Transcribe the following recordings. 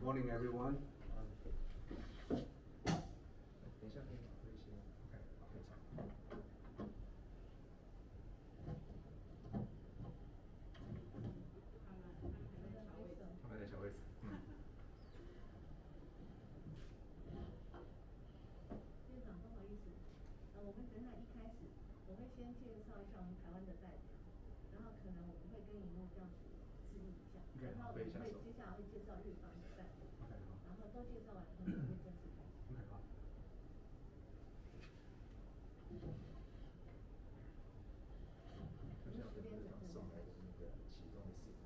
Morning, everyone. 等一下可以把这些 OK 可以讲。他们在小位置。院长，不好意思，我们等下一开始，我会先介绍一下我们台湾的代表，然后可能我们会跟荧幕这样子示意一下，然后我们会接下来会介绍日方的代表，然后都介绍完以后，我们会正式开始。好。就像院长送来的那个启动的系统。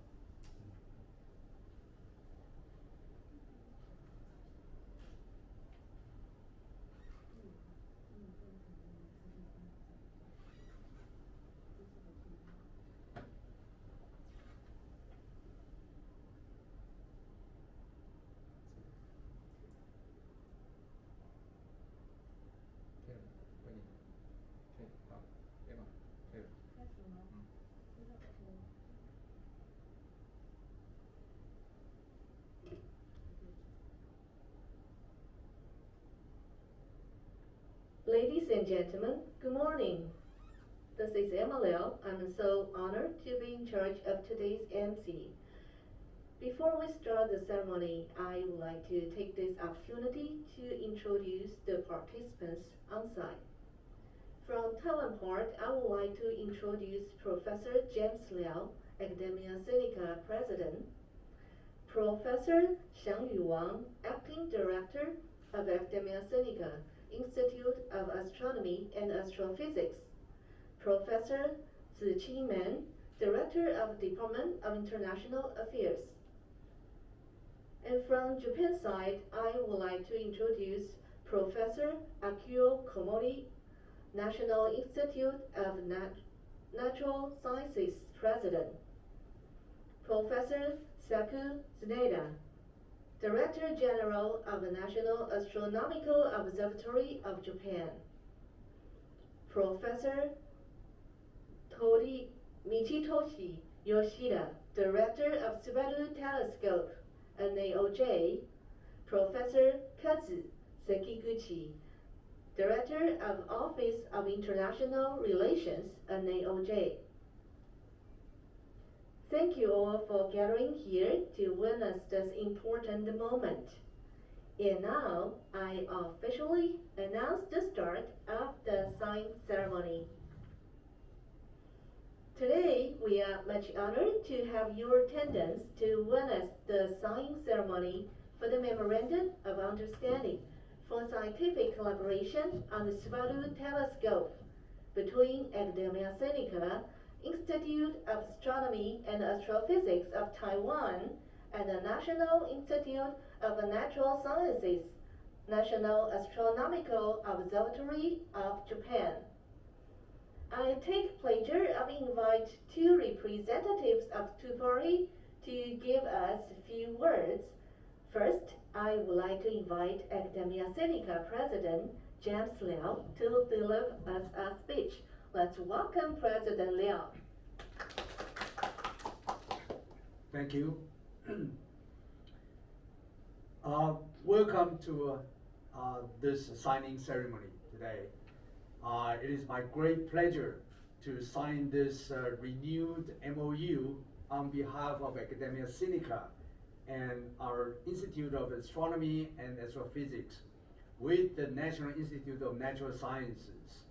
可以了，可以。可以，好，可以吗？可以了。开始吗？Ladies and gentlemen, good morning. This is Emma Liao. I'm so honored to be in charge of today's MC. Before we start the ceremony, I would like to take this opportunity to introduce the participants on site. From Taiwan part, I would like to introduce Professor James Liao, Academia Sinica President, Professor Xiangyu Wang, Acting Director of Academia Sinica, Institute of Astronomy and Astrophysics, Professor Ziqi Men, Director of Department of International Affairs. And from Japan side, I would like to introduce Professor Akio Komori, National Institute of Natural Sciences President, Professor Saku Tsuneda, Director General of the National Astronomical Observatory of Japan, Professor Michitoshi Yoshida, Director of Subaru Telescope, NAOJ, Professor Kazu Sekiguchi, Director of Office of International Relations, NAOJ. Thank you all for gathering here to witness this important moment. And now, I officially announce the start of the sign ceremony. Today, we are much honored to have your attendance to witness the signing ceremony for the Memorandum of Understanding for scientific collaboration on the Subaru Telescope between Academia Sinica, Institute of Astronomy and Astrophysics of Taiwan, and the National Institute of Natural Sciences, National Astronomical Observatory of Japan. I take pleasure of invite two representatives of two parties to give us a few words. First, I would like to invite Academia Sinica President James Liao to deliver us a speech. Let's welcome President Liao. Thank you. Welcome to this signing ceremony today. It is my great pleasure to sign this renewed MoU on behalf of Academia Sinica and our Institute of Astronomy and Astrophysics with the National Institute of Natural Sciences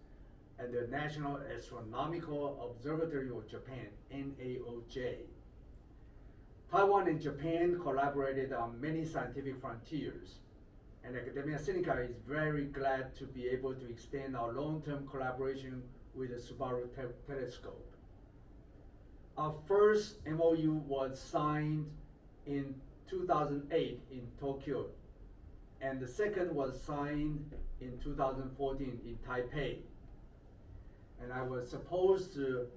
and the National Astronomical Observatory of Japan, NAOJ. Taiwan and Japan collaborated on many scientific frontiers, and Academia Sinica is very glad to be able to extend our long-term collaboration with the Subaru telescope. Our first MoU was signed in 2008 in Tokyo, and the second was signed in 2014 in Taipei. And I was supposed to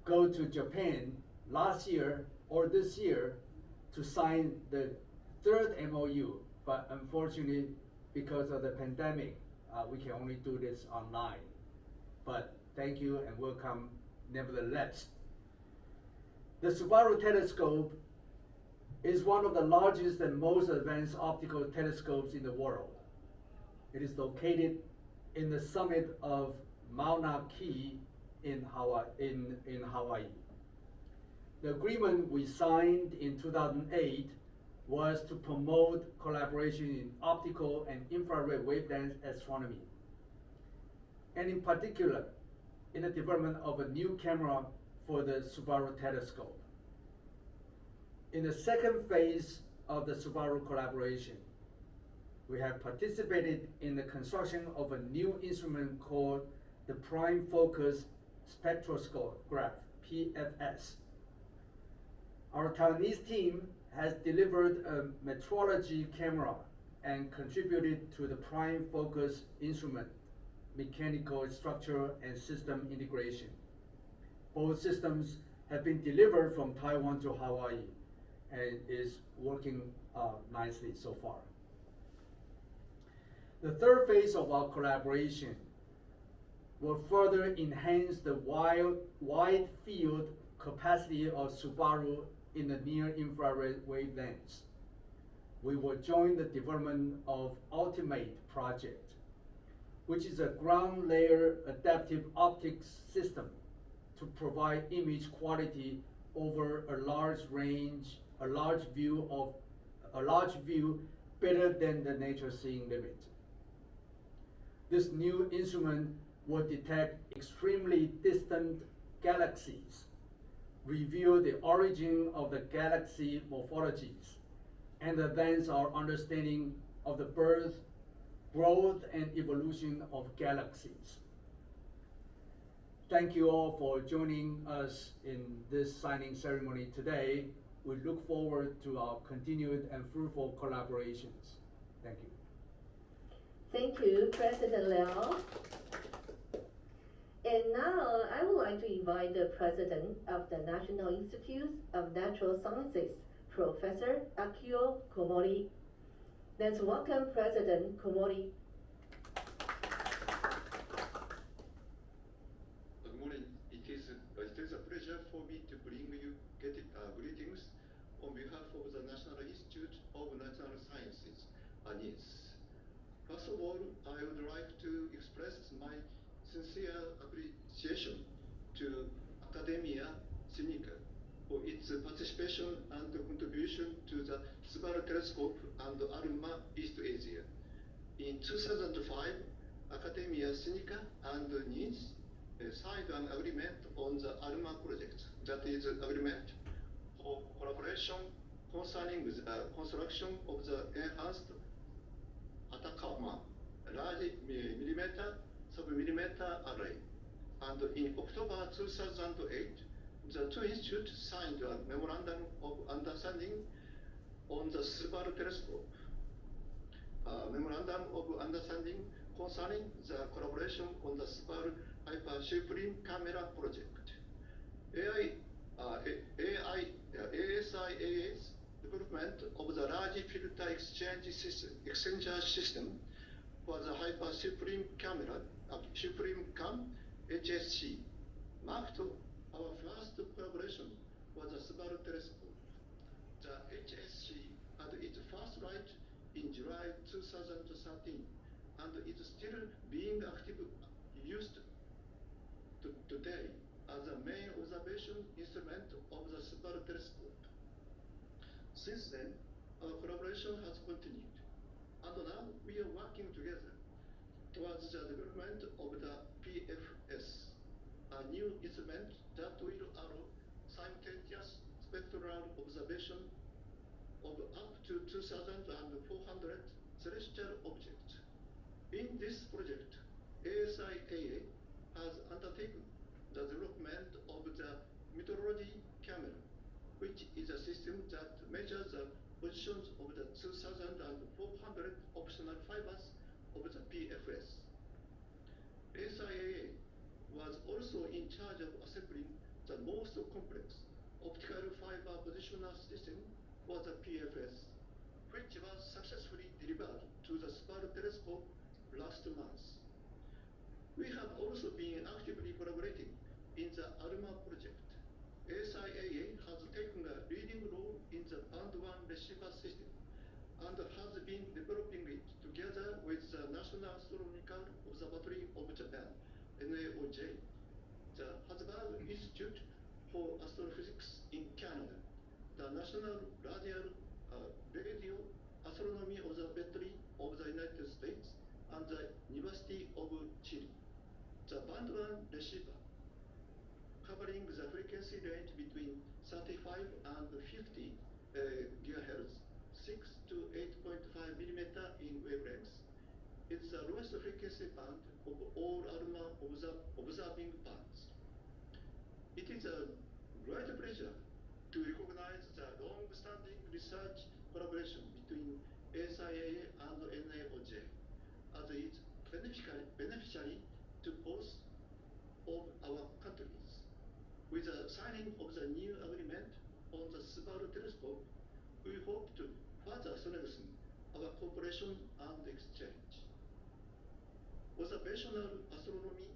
go to Japan last year or this year to sign the third MoU, but unfortunately, because of the pandemic, we can only do this online. But thank you and welcome nevertheless. The Subaru telescope It is one of the largest and most advanced optical telescopes in the world. It is located in the summit of Mauna Kea in Hawaii. The agreement we signed in 2008 was to promote collaboration in optical and infrared wavelength astronomy, and in particular, in the development of a new camera for the Subaru telescope. In the second phase of the Subaru collaboration, we have participated in the construction of a new instrument called the Prime Focus Spectroscopograph, PFS. Our Taiwanese team has delivered a metrology camera and contributed to the Prime Focus instrument, mechanical structure and system integration. Both systems have been delivered from Taiwan to Hawaii and is working nicely so far. The third phase of our collaboration will further enhance the wide field capacity of Subaru in the near infrared wavelengths. We will join the development of Ultimate project, which is a ground layer adaptive optics system to provide image quality over a large view better than the nature seeing limit. This new instrument will detect extremely distant galaxies, reveal the origin of the galaxy morphologies, and advance our understanding of the birth, growth, and evolution of galaxies. Thank you all for joining us in this signing ceremony today. We look forward to our continued and fruitful collaborations. Thank you. Thank you, President Liao. And now I would like to invite the President of the National Institute of Natural Sciences, Professor Akio Komori. Let's welcome President Komori. Good morning. It is a pleasure for me to bring you greetings on behalf of the National Institute of Natural Sciences, NIS. First of all, I would like to express my sincere appreciation to Academia Sinica for its participation and contribution to the Subaru telescope and ALMA East Asia. In 2005, Academia Sinica and NIS signed an agreement on the ALMA project, that is an agreement for collaboration concerning the construction of the enhanced Atacama large millimeter submillimeter array. And in October 2008, the two institutes signed a memorandum of understanding on the Subaru telescope. Memorandum of understanding concerning the collaboration on the Subaru Hyper-Supreme Camera project. ASIAA's development of the large filter exchanger system for the Hyper-Supreme Camera, Supreme Cam HSC, marked our first collaboration for the Subaru telescope. The HSC had its first light in July 2013 and is still being actively used today as the main observation instrument of the Subaru telescope. Since then, our collaboration has continued, and now we are working together towards the development of the PFS, a new instrument that will allow simultaneous spectral observation of up to 2,400 celestial objects. In this project, ASIAA has undertaken the development of the meteorology camera, which is a system that measures the positions of the 2,400 optional fibers of the PFS. ASIAA was also in charge of assembling the most complex optical fiber positioner system for the PFS, which was successfully delivered to the Subaru telescope last month. We have also been actively collaborating in the ALMA project. ASIAA has taken a leading role in the Band 1 receiver system and has been developing it together with the National Astronomical Observatory of Japan, NAOJ, the Hasberg Institute for Astrophysics in Canada, the National Radio Astronomy Observatory of the United States, and the University of Chile. The Band 1 receiver, covering the frequency range between 35 and 50 gigahertz, 6 to 8.5 millimeter in wavelengths, is the lowest frequency band of all ALMA observing bands. It is a great pleasure to recognize the long-standing research collaboration between ASIAA and NAOJ, as it is beneficiary to both of our countries. With the signing of the new agreement on the Subaru telescope, we hope to further strengthen our cooperation and exchange. Observational astronomy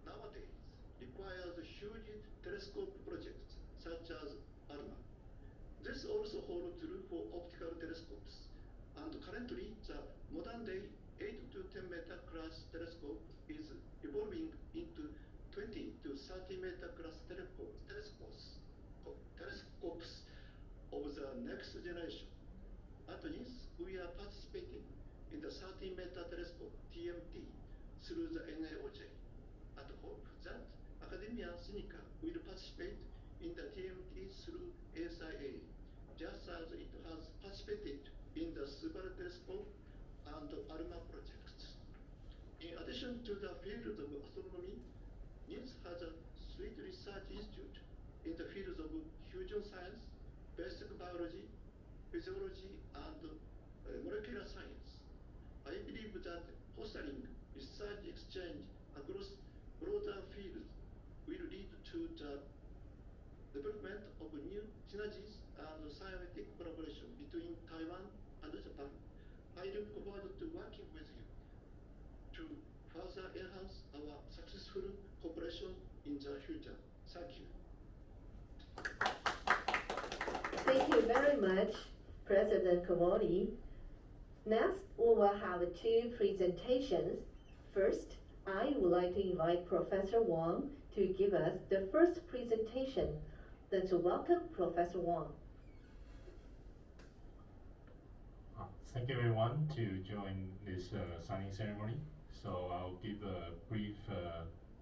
nowadays requires huge telescope projects such as ALMA. This also holds true for optical telescopes, and currently the modern day 8 to 10 meter class telescope is evolving into 20 to 30 meter class telescopes of the next generation. At NIS, we are participating in the 30 meter telescope TMT through the NAOJ. At hope that Academia Sinica will participate in the TMT through ASIA, just as it has participated in the Subaru telescope and ALMA projects. In addition to the field of astronomy, NIS has a suite research institute in the fields of fusion science, basic biology, physiology, and molecular science. I believe that fostering research exchange across broader fields will lead to the development of new synergies and scientific collaboration between Taiwan and Japan. I look forward to working with you to further enhance our successful cooperation in the future. Thank you. Thank you very much, President Komori. Next, we will have two presentations. First, I would like to invite Professor Wang to give us the first presentation. Let's welcome Professor Wang. Thank you everyone to join this signing ceremony. So I'll give a brief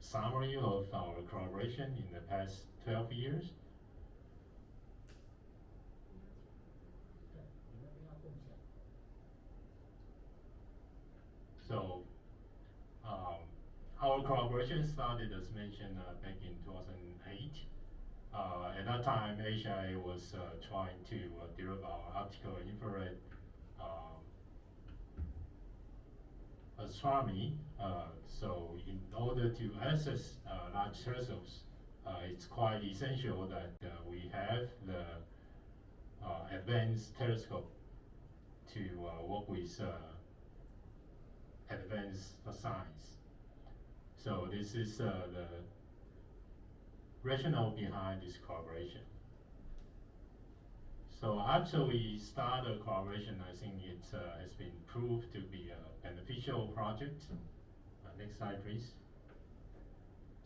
summary of our collaboration in the past 12 years. So our collaboration started, as mentioned, back in 2008. At that time, ASIAA was trying to develop our optical infrared astronomy. So in order to access large telescopes, it's quite essential that we have the advanced telescope to work with advanced science. So this is the rationale behind this collaboration. So after we start the collaboration, I think it has been proved to be a beneficial project. Next slide, please.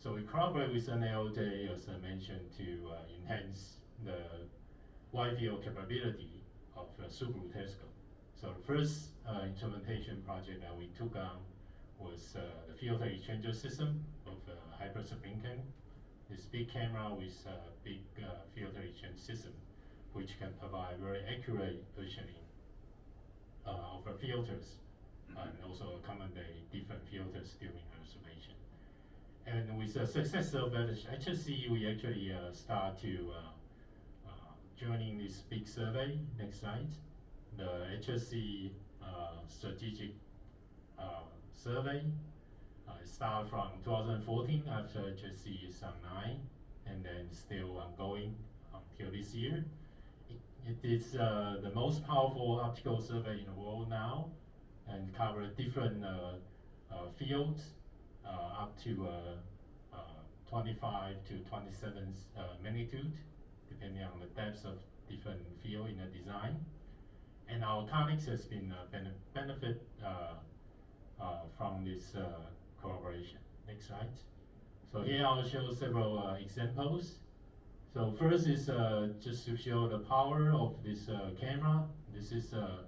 So we collaborate with NAOJ, as I mentioned, to enhance the wide field capability of Subaru telescope. So the first implementation project that we took on was the filter exchanger system of hypersublincan. This big camera with a big filter exchange system, which can provide very accurate positioning of the filters and also accommodate different filters during observation. And with the success of HSC, we actually start to joining this big survey. Next slide. The HSC strategic survey. It started from 2014 after HSC is on 9, and then still ongoing until this year. It is the most powerful optical survey in the world now, and covers different fields up to 25 to 27 magnitude depending on the depth of different field in the design. And our colleagues has been benefit from this collaboration. Next slide. So here I'll show several examples. So first is just to show the power of this camera. This is the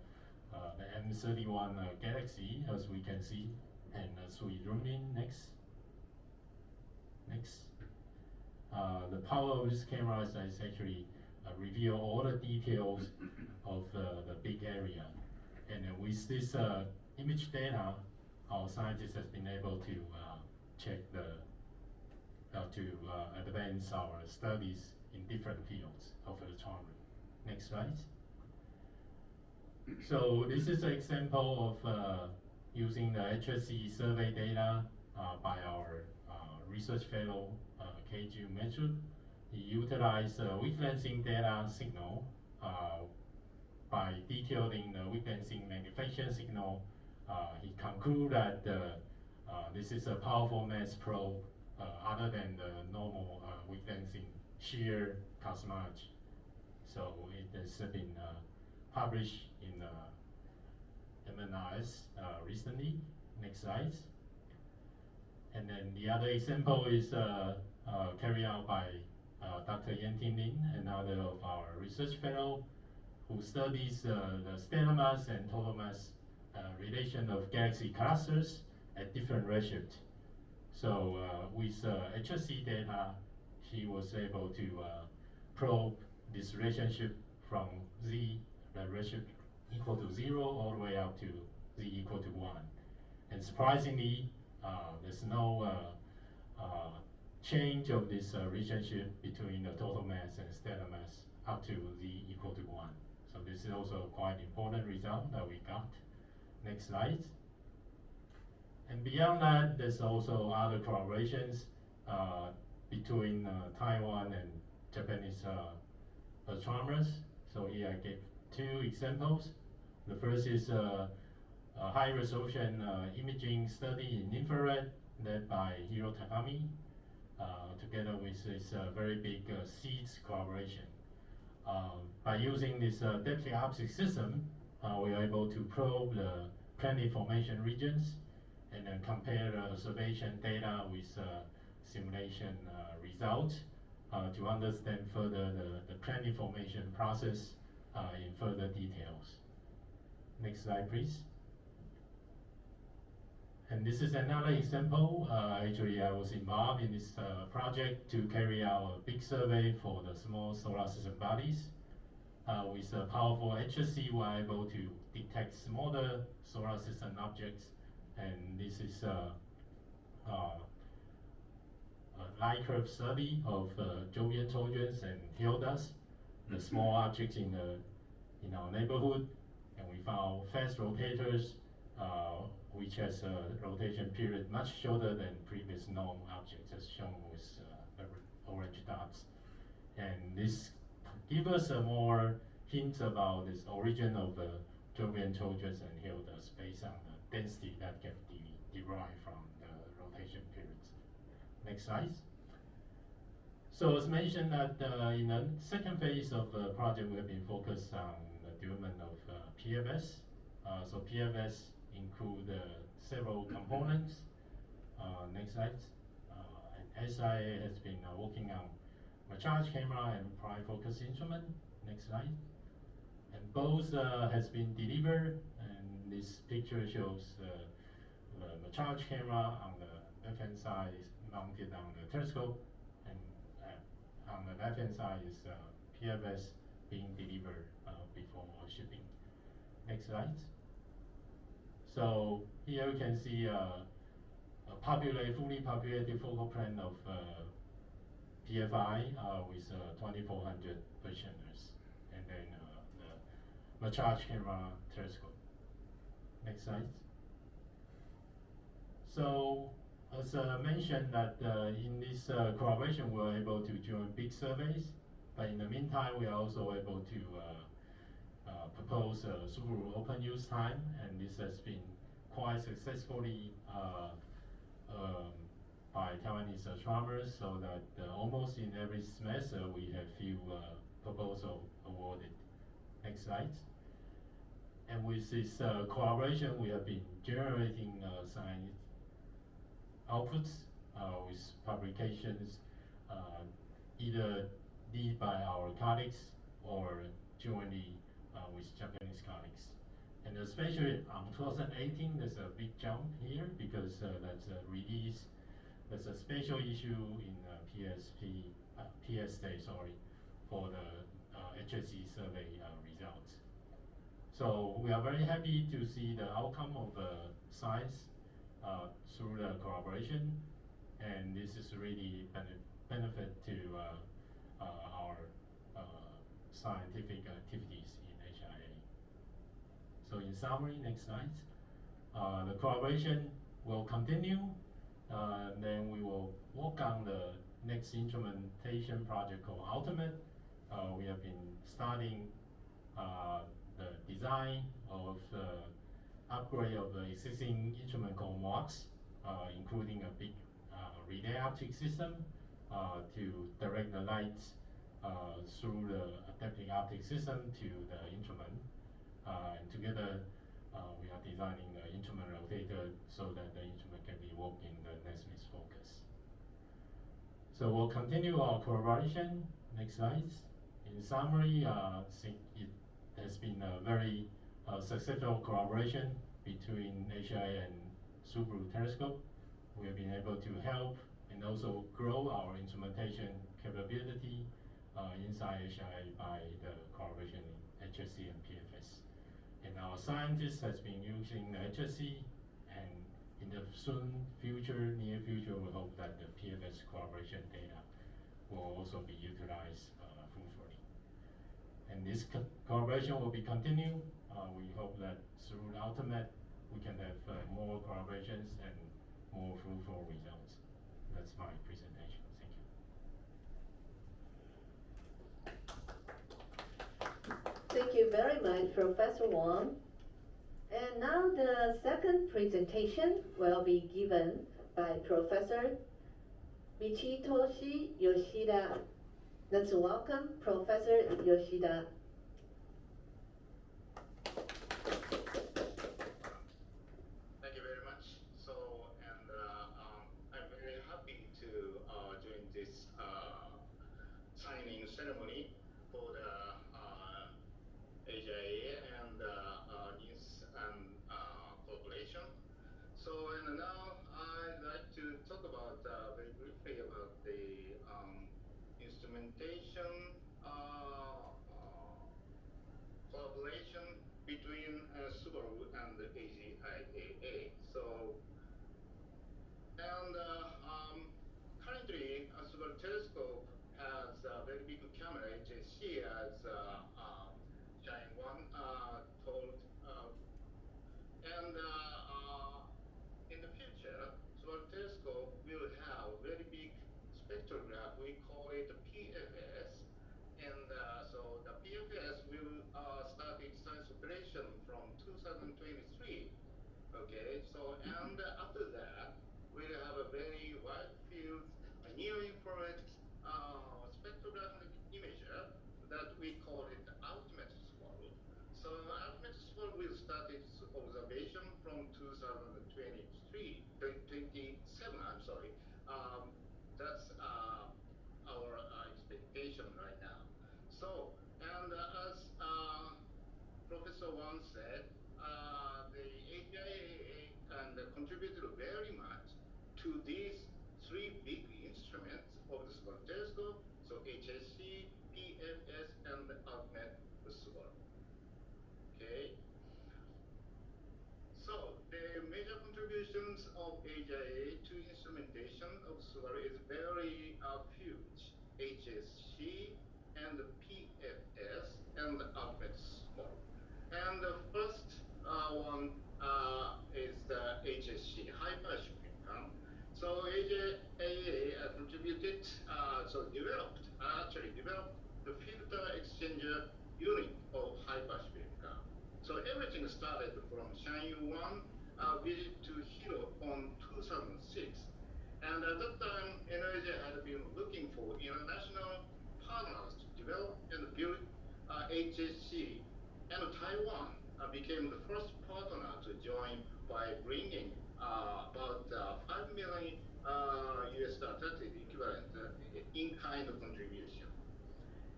M31 Galaxy, as we can see. And as we zoom in, next. The power of this camera is actually reveal all the details of the big area. And with this image data, our scientists has been able to check to advance our studies in different fields of astronomy. Next slide. So this is an example of using the HSC survey data by our research fellow Keiju Metsu. He utilized weak lensing data signal by detailing the weak lensing magnification signal. He concluded that this is a powerful mass probe other than the normal weak lensing shear cosmology. So it has been published in MNRS recently. Next slide. And then the other example is carried out by Dr. Yan-Ting Lin, another of our research fellow, who studies the stellar mass and total mass relation of galaxy clusters at different redshift. So with HSC data, she was able to probe this relationship from Z, the redshift equal to 0, all the way up to Z equal to 1. And surprisingly, there's no change of this relationship between the total mass and stellar mass up to Z equal to 1. So this is also quite important result that we got. Next slide. And beyond that, there's also other collaborations between Taiwan and Japanese astronomers. So here I gave 2 examples. The first is a high resolution imaging study in infrared led by Hiro Takami, together with this very big SEEDS collaboration. By using this depth optics system, we are able to probe the planet formation regions and then compare the observation data with simulation results to understand further the planet formation process in further details. Next slide, please. And this is another example. Actually, I was involved in this project to carry out a big survey for the small solar system bodies. With a powerful HSC, we are able to detect smaller solar system objects. And this is a light curve study of Jovian Trojans and hill dust, the small objects in our neighborhood. And we found fast rotators, which has a rotation period much shorter than previous known objects, as shown with the orange dots. And this gives us a more hint about this origin of the Jovian Trojans and hill dust based on the density that can be derived from the rotation periods. Next slide. So as mentioned that in the second phase of the project, we have been focused on the development of PFS. So PFS include several components. Next slide. And ASIAA has been working on a charge camera and prime focus instrument. Next slide. And both has been delivered, and this picture shows the charge camera on the left hand side is mounted on the telescope, and on the left hand side is PFS being delivered before shipping. Next slide. So here we can see a fully populated focal plane of PFI with 2400 parishioners, and then the charge camera telescope. Next slide. So as mentioned that in this collaboration we were able to join big surveys, but in the meantime we are also able to propose Subaru open use time, and this has been quite successfully by Taiwanese astronomers, so that almost in every semester we have few proposal awarded. Next slide. And with this collaboration, we have been generating science outputs with publications either led by our colleagues or jointly with Japanese colleagues. And especially on 2018, there's a big jump here because that's a release, there's a special issue in PSA, sorry, for the HSE survey results. So we are very happy to see the outcome of science through the collaboration, and this is really benefit to our scientific activities in ASIAA. So in summary, next slide. The collaboration will continue, then we will work on the next instrumentation project called Ultimate. We have been starting the design of upgrade of the existing instrument called MOX, including a big relay optic system to direct the light through the adaptive optic system to the instrument. And together we are designing the instrument rotator so that the instrument can be worked in the Nesmith focus. So we'll continue our collaboration. Next slide. In summary, I think it has been a very successful collaboration between ASIAA and Subaru telescope. We have been able to help and also grow our instrumentation capability inside ASIAA by the collaboration in HSE and PFS. And our scientists has been using the HSE, and in the near future, we hope that the PFS collaboration data will also be utilized fruitfully. And this collaboration will be continued. We hope that through the Ultimate, we can have more collaborations and more fruitful results. That's my presentation. Thank you. Thank you very much, Professor Wang. And now the second presentation will be given by Professor Michitoshi Yoshida. Let's welcome Professor Yoshida. Thank you very much. So, and I'm very happy to join this signing ceremony for the ASIAA and News and Corporation. So, and now I'd like to talk about very briefly about the instrumentation collaboration between Subaru and the ASIAA. So, and currently, Subaru telescope has a very big camera, HSC, as Shine One told. And in the future, Subaru telescope will have very big spectrograph. We call it PFS. And so the PFS will start its science operation from 2023. Okay, so and after that, we'll have a very wide field, near-infrared spectrographic imager that we call it the ultimate Subaru. So ultimate Subaru will start its observation from 27, I'm sorry. That's our expectation right now. So, and as Professor Wang said, the ASIAA contributed very much to these three big instruments of the Subaru telescope, so HSC, PFS, and the ultimate Subaru. Okay. So the major contributions of ASIAA to instrumentation of Subaru is very huge. HSC and the PFS and the ultimate Subaru. And the first one is the HSC, high power shipping cam. So ASIAA contributed, developed the filter exchanger unit of high power shipping cam. So everything started from Shine 1 visit to Hilo on 2006. And at that time, NRJ had been looking for international partners to develop and build HSC. And Taiwan became the first partner to join by bringing about 5 million US dollar, that is equivalent in-kind contribution.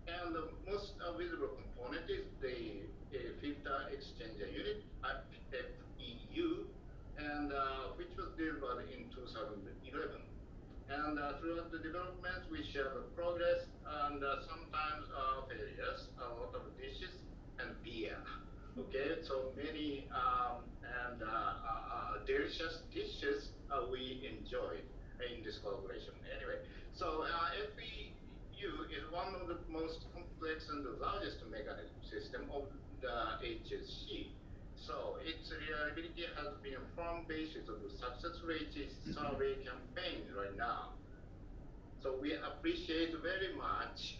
And the most visible component is the filter exchanger unit, FEU, and which was delivered in 2011. And throughout the development, we share the progress and sometimes failures, a lot of dishes and beer. Okay, so many and delicious dishes we enjoyed in this collaboration. Anyway, so FEU is one of the most complex and the largest mechanism system of the HSC. So its reliability has been a firm basis of the success rate survey campaign right now. So we appreciate very much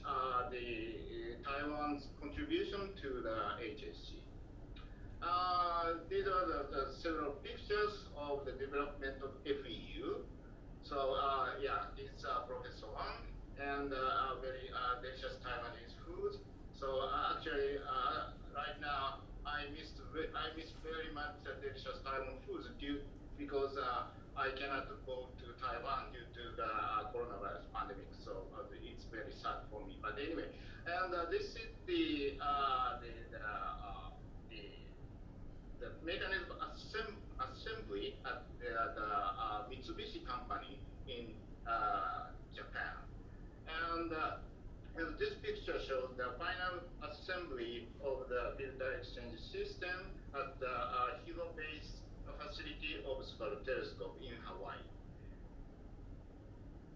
the Taiwan's contribution to the HSC. These are the several pictures of the development of FEU. So yeah, it's Professor Wang and very delicious Taiwanese food. So actually, right now I miss very much delicious Taiwan food because I cannot go to Taiwan due to the coronavirus pandemic. So it's very sad for me. But anyway, and this is the mechanism assembly at the Mitsubishi company in Japan. And this picture shows the final assembly of the filter exchange system at the Hilo base facility of Subaru Telescope in Hawaii.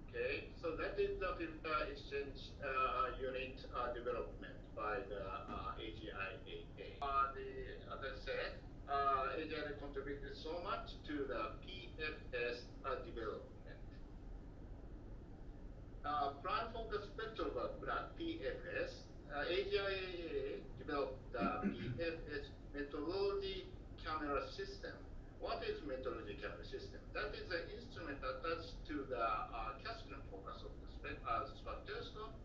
Okay, so that is the filter exchange unit development by the ASIAA. As I said, ASIAA contributed so much to the PFS development. Prime focus spectrograph PFS, ASIAA developed the PFS methodology camera system. What is metrology camera system? That is an instrument attached to the Caspian focus of the Subaru telescope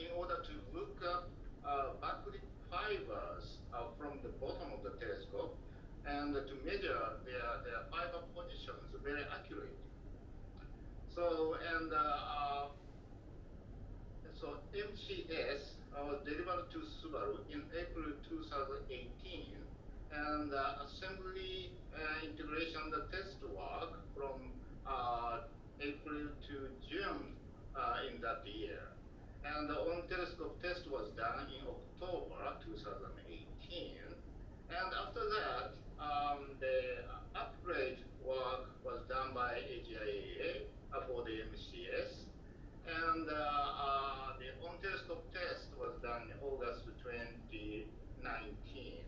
in order to look up backlit fibers from the bottom of the telescope and to measure their fiber positions very accurately. So so MCS was delivered to Subaru in April 2018. And assembly integration the test work from April to June in that year. And the on-telescope test was done in October 2018. And after that, the upgrade work was done by ASIAA for the MCS. And the on-telescope test was done in August 2019.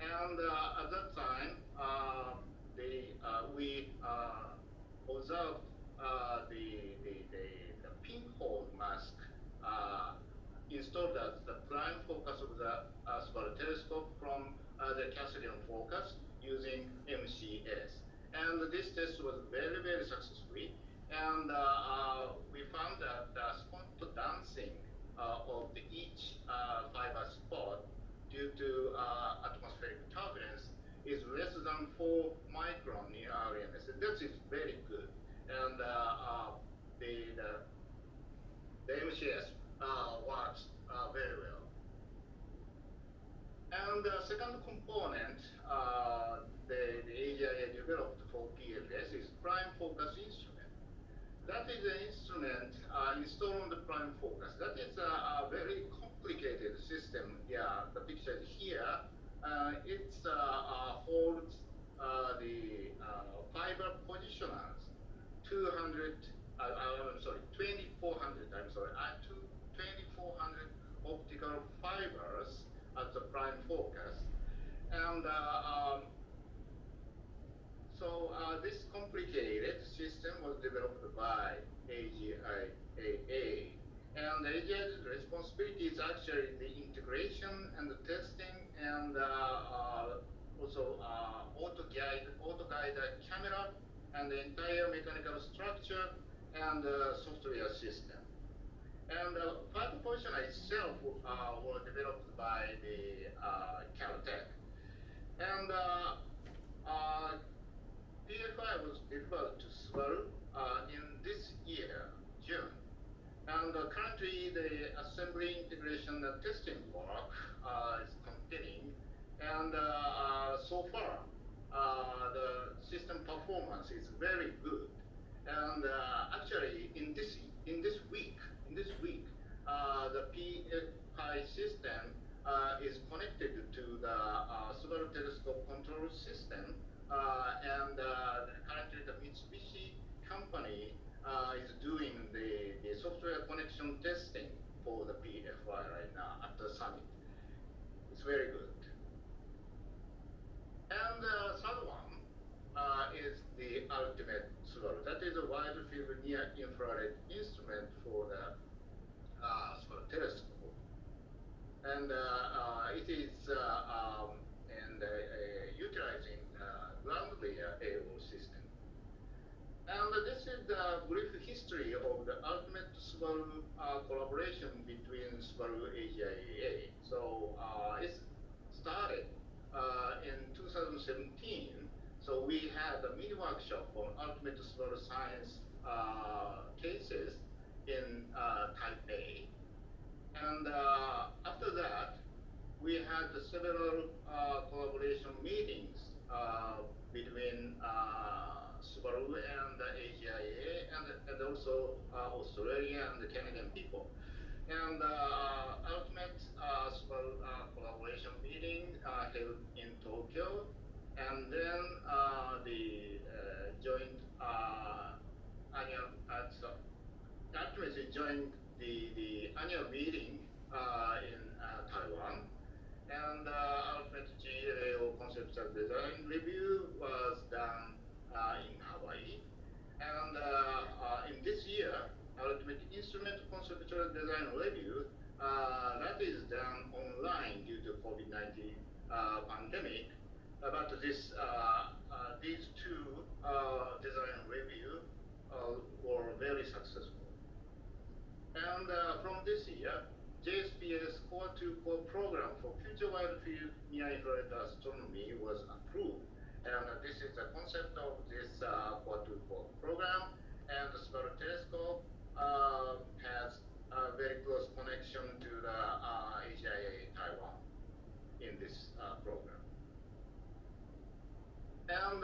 And at that time, we observed the pinhole mask installed as the prime focus of the Subaru telescope from the Cassidian focus using MCS. And this test was very, very successful. And we found that the spot dancing of each fiber spot due to atmospheric turbulence is less than 4 micron in RMS. That is very good. And the MCS works very well. And the second component the ASIAA developed for PFS is prime focus instrument. That is an instrument installed on the prime focus. That is a very complicated system. Yeah, the picture is here. It holds the fiber positioners, 2400 optical fibers at the prime focus. And so this complicated system was developed by ASIAA. And ASIAA's responsibility is actually the integration and the testing and also auto-guide camera and and the entire mechanical structure and software system. And the fighter portion itself was developed by the Caltech. And PFI was delivered to Subaru in this year, June. And currently, the assembly, integration, and testing work is continuing. And so far, the system performance is very good. And actually, in this week, the PFI system is connected to the Subaru telescope control system, and currently the Mitsubishi company is doing the software connection testing for the PFI right now at the summit. It's very good. And the third one is the ultimate Subaru. That is a wide field near infrared instrument for the Subaru telescope. And it is utilizing ground layer AO system. And this is the brief history of the ultimate Subaru collaboration between Subaru ASIAA. So it started in 2017. So we had a mini workshop on ultimate Subaru science cases in Taipei. And after that, we had several collaboration meetings between Subaru and ASIAA and also Australian and Canadian people. And ultimate Subaru collaboration meeting held in Tokyo, and then the joint annual ultimately joined the annual meeting in Taiwan. And ultimate GAO conceptual design review was done in Hawaii. And in this year, ultimate instrument conceptual design review that is done online due to COVID-19 pandemic. But this these two design review were very successful. And from this year, JSPS Core 2 Core program for future wide field near infrared astronomy was approved. And this is the concept of this Core 2 Core program. And the Subaru telescope has a very close connection to the ASIAA Taiwan in this program. And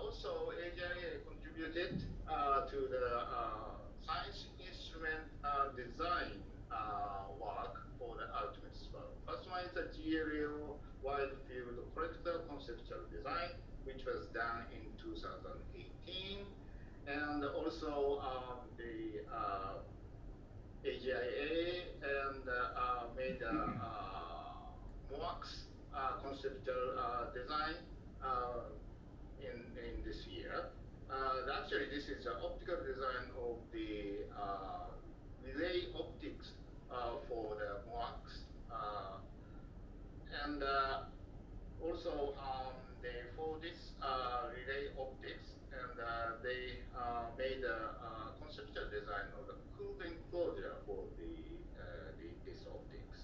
also ASIAA contributed to the science instrument design work for the ultimate Subaru. First one is the GLO wide field collector conceptual design, which was done in 2018. And also the ASIAA and made MOAX conceptual design in this year. Actually, this is the optical design of the relay optics for the MOAX. And also, for this relay optics, and they made a conceptual design of the cooled enclosure for this optics.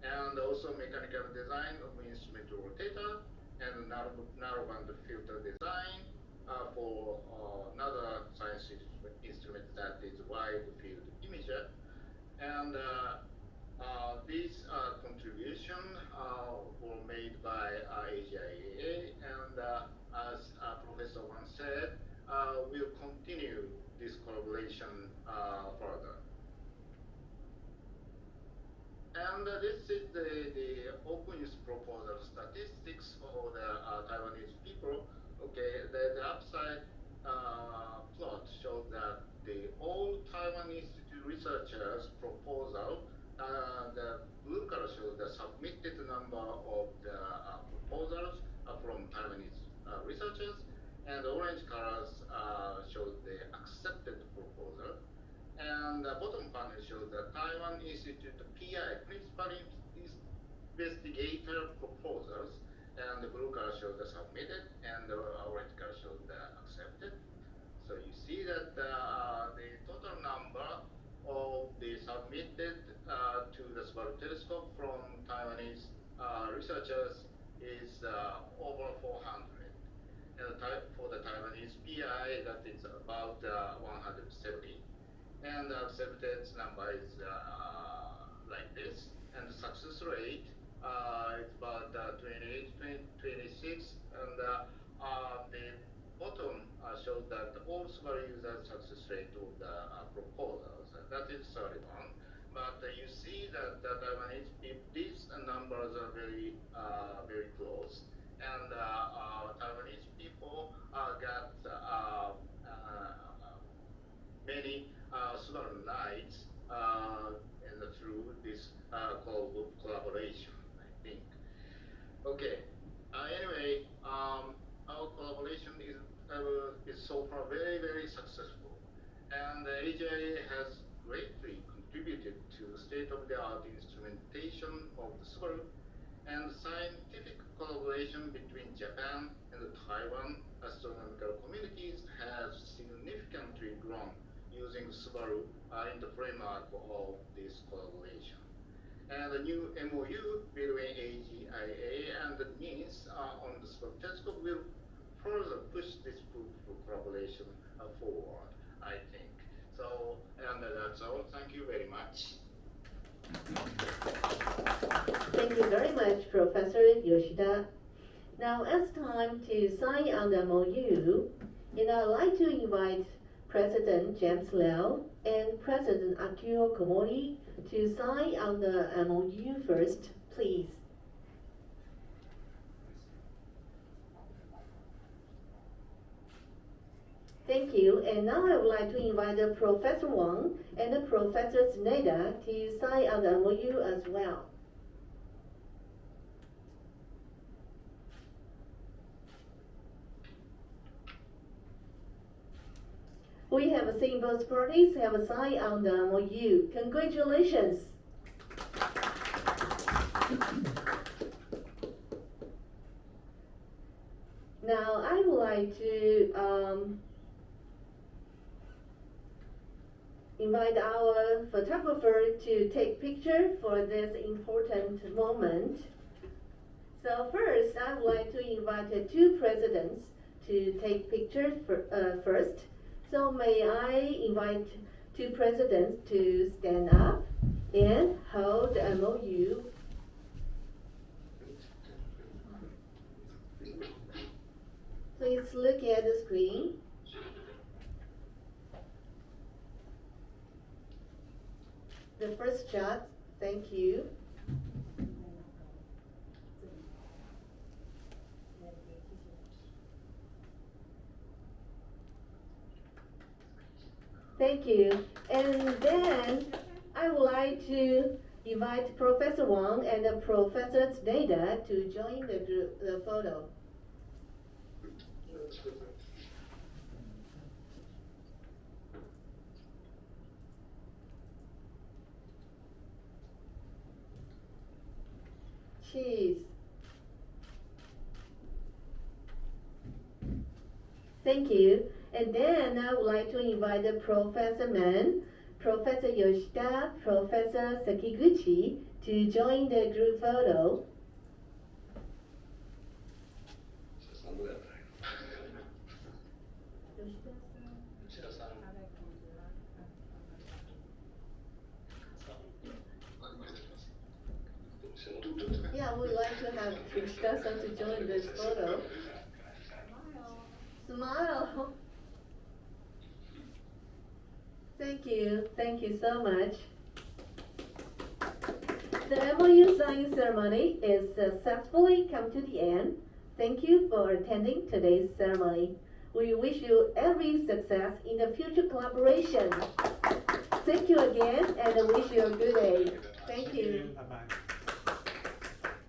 And also mechanical design of instrument rotator and narrowband filter design for another science instrument that is wide field imager. And these contributions were made by ASIAA, and as Professor Wan said, we'll continue this collaboration further. And this is the open use proposal statistics for the Taiwanese people. Okay, the upside plot shows that all Taiwan Institute researchers' proposal, the blue color shows the submitted number of the proposals from Taiwanese researchers, and the orange colors shows the accepted proposal. And the bottom panel shows the Taiwan Institute PI, Principal Investigator proposals, and the blue color shows the submitted, and the orange color shows the accepted. So you see that the total number of the submitted to the Subaru telescope from Taiwanese researchers is over 400. And for the Taiwanese PI, that is about 170. And the accepted number is like this. And the success rate is about 28, 26. And the bottom shows that all Subaru users success rate of the proposals. That is 31. But you see that the Taiwanese people, these numbers are very, very close. And Taiwanese people got many Subaru lights through this collaboration, I think. Okay. Anyway, our collaboration is so far very, very successful, and ASIAA has greatly contributed to the state-of-the-art instrumentation of the Subaru, and scientific collaboration between Japan and the Taiwan astronomical communities has significantly grown using Subaru in the framework of this collaboration. And the new MoU between ASIAA and the NIS on the Subaru telescope will further push this fruitful collaboration forward, I think. So, and that's all. Thank you very much. Thank you very much, Professor Yoshida. Now it's time to sign on the MoU, and I'd like to invite President James Liao and President Akio Komori to sign on the MoU first, please. Thank you, and now I would like to invite the Professor Wang and the Professor Tsuneda to sign on the MoU as well. We have seen both parties have signed on the MoU. Congratulations! Now I would like to invite our photographer to take picture for this important moment. So first, I would like to invite the two presidents to take pictures first. So may I invite two presidents to stand up and hold the MoU. Please look at the screen. The first shot, thank you. Thank you. And then I would like to invite Professor Wang and Professor Tsuneda to join the photo. Cheese. Thank you. And then I would like to invite the Professor Man, Professor Yoshida, Professor Sakiguchi to join the group photo. Yeah, we'd like to have Yoshida-san to join this photo. Smile. Thank you so much. The MoU signing ceremony is successfully come to the end. Thank you for attending today's ceremony. We wish you every success in the future collaboration. Thank you again and I wish you a good day. Thank you. Bye-bye.